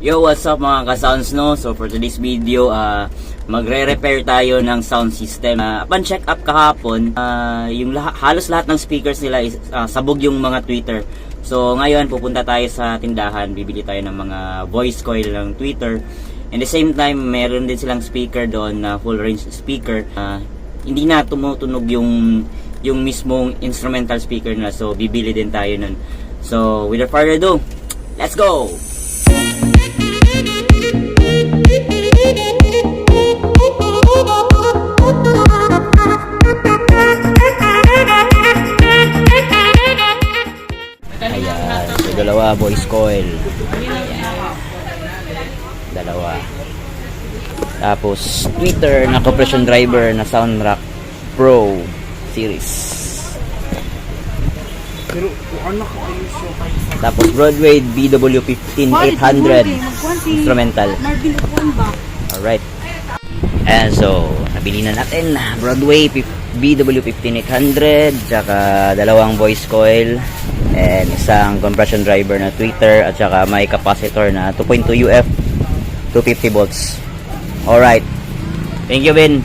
Yo, what's up mga ka-sounds, no? So for today's video, magre-repair tayo ng sound system. Upon check up kahapon, yung halos lahat ng speakers nila is sabog yung mga tweeter. So ngayon pupunta tayo sa tindahan, bibili tayo ng mga voice coil ng tweeter. And the same time, meron din silang speaker doon na full range speaker. Hindi na tumutunog yung mismong instrumental speaker nila. So bibili din tayo nun. So without further ado, let's go! Ayan, so dalawa voice coil. Dalawa. Tapos tweeter na compression driver na Soundrock Pro series. Tapos Broadway BW15800 instrumental. Alright. And so, nabili na natin Broadway BW15800, tsaka dalawang voice coil and isang compression driver na tweeter, at saka may capacitor na 2.2 UF 250 volts. Alright. Thank you, Ben.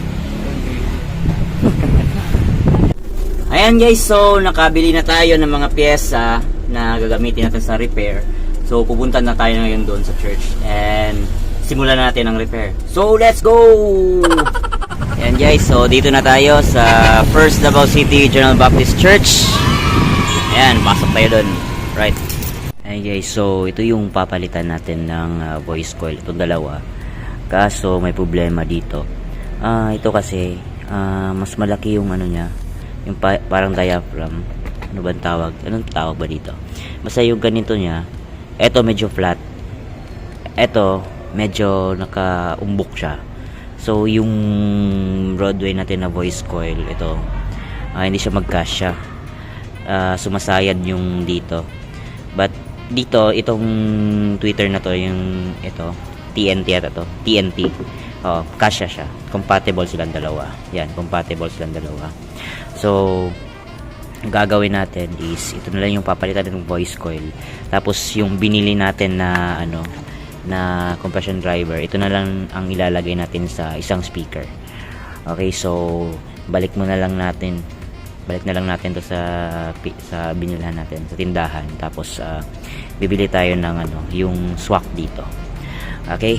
Ayan guys, so nakabili na tayo ng mga pyesa na gagamitin natin sa repair. So pupunta na tayo ngayon doon sa church and simulan natin ang repair. So let's go! Ayan guys, so dito na tayo sa First Davao City General Baptist Church. Ayan, pasok tayo doon. Right. Ayan guys, so ito yung papalitan natin ng voice coil. Itong dalawa. Kaso may problema dito. Ito kasi mas malaki yung ano niya, yung parang diaphragm. Ano ba tawag? Anong tawag ba dito? Basta yung ganito niya, eto medyo flat. Eto medyo nakaumbok siya. So yung Broadway natin na voice coil, ito hindi siya magkasya. Sumasayad yung dito. But dito, itong tweeter na to, yung ito, TNT ata to, TNT. Kasya siya. Compatible silang dalawa. Yan, compatible silang dalawa. So, ang gagawin natin is, ito na lang yung papalitan ng voice coil. Tapos, yung binili natin na, na compression driver, ito na lang ang ilalagay natin sa isang speaker. Okay, so, balik na lang natin to sa binilhan natin, sa tindahan. Tapos, bibili tayo ng, yung swak dito. Okay?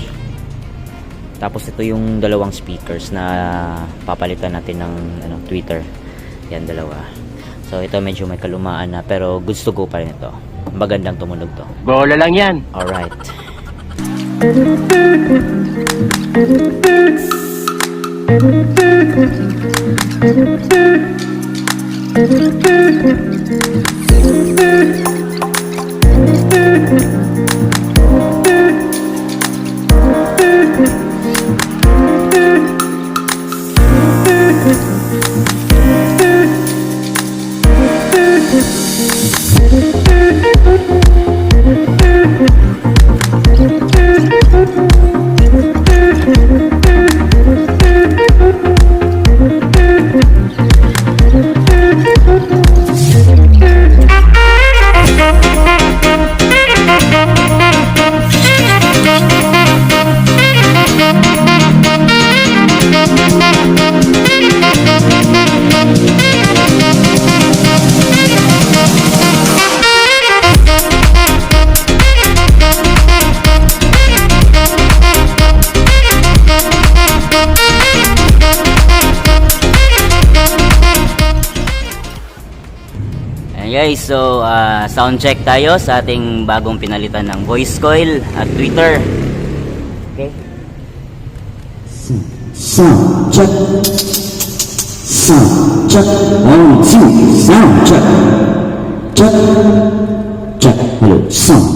Tapos ito yung dalawang speakers na papalitan natin ng tweeter. Yan, dalawa. So ito medyo may kalumaan na, pero goods to go pa rin ito. Magandang tumunog to. Bola lang yan. Alright. Guys, so sound check tayo sa ating bagong pinalitan ng voice coil at tweeter. Okay. Sound check. Sound check. 1, 2. Sound check. Check. Check. Hello. Sound.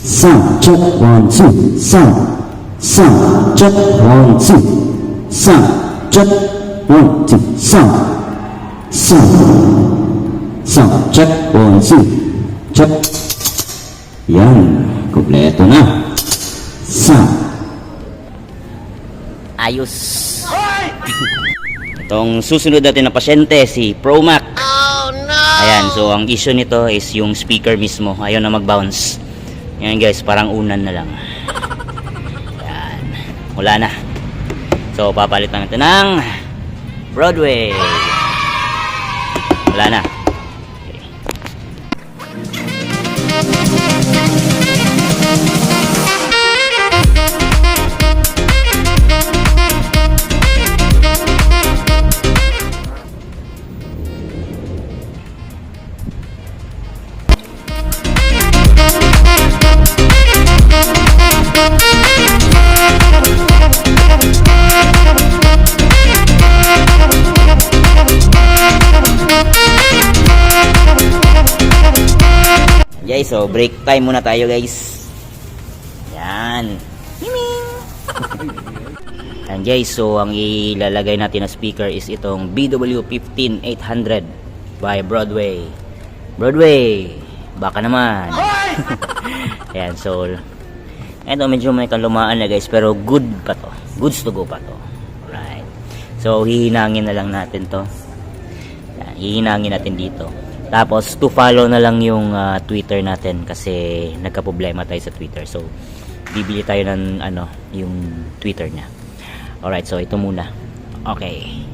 Sound check. 1, 2. Sound. Check. 1, 2. Sound check. 1, 2. Sound check, 1, 2. Check. Yan, kompleto na. Sound. Ayos. Itong susunod natin na pasyente, si ProMac. Oh no! Ayan, so ang issue nito is yung speaker mismo. Ayaw na mag-bounce. Ngayon guys, parang unan na lang. Yan. Wala na. So, papalitan natin ng Broadway. Wala na. Okay. Guys, so break time muna tayo guys. Yan. And guys, so ang ilalagay natin na speaker is itong BW15800 by Broadway. Broadway, baka naman. Ayan, so eto medyo may kalumaan na guys, pero good pa to. Goods to go pa to. Alright. So hihinangin na lang natin to. Yan, hihinangin natin dito. Tapos to follow na lang yung Twitter natin kasi nagka-problema tayo sa Twitter. So bibili tayo ng yung Twitter niya. Alright, so ito muna. Okay.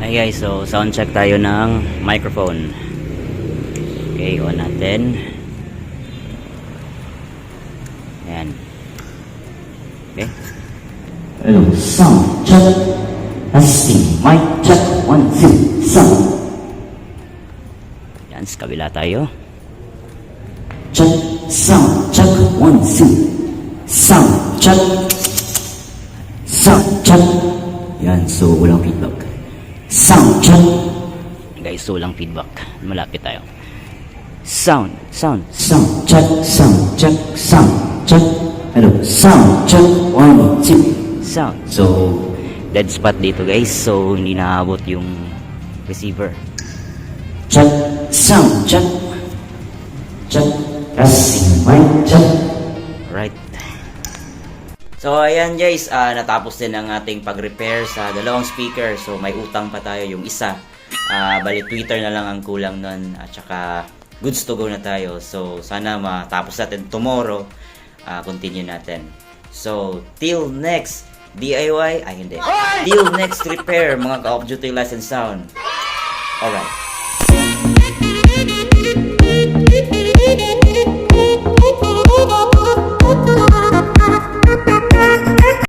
Hi guys, so sound check tayo ng microphone. Okay, on natin. Ayan. Okay. Hello, sound check. Testing, mic check. 1, 2, sound. Yan, sa kabila tayo. Check, sound check. 1, 2. Sound check. Sound check. Yan, so walang feedback. Sound check. Guys, so walang feedback. Malapit tayo. Sound. Sound check, sound check, sound check. Hello, sound check. 1, 2. Sound. So, Dead spot dito guys. So, hindi naabot yung receiver. check, sound check. Check, testing, mic check. Right. So, ayan guys, natapos din ang ating pag-repair sa dalawang speaker. So, may utang pa tayo yung isa. Bali, Twitter na lang ang kulang nun. At saka, goods to go na tayo. So, sana matapos natin tomorrow. Continue natin. So, till next DIY, ay hindi. Till next repair, mga ka-off duty license sound. Alright.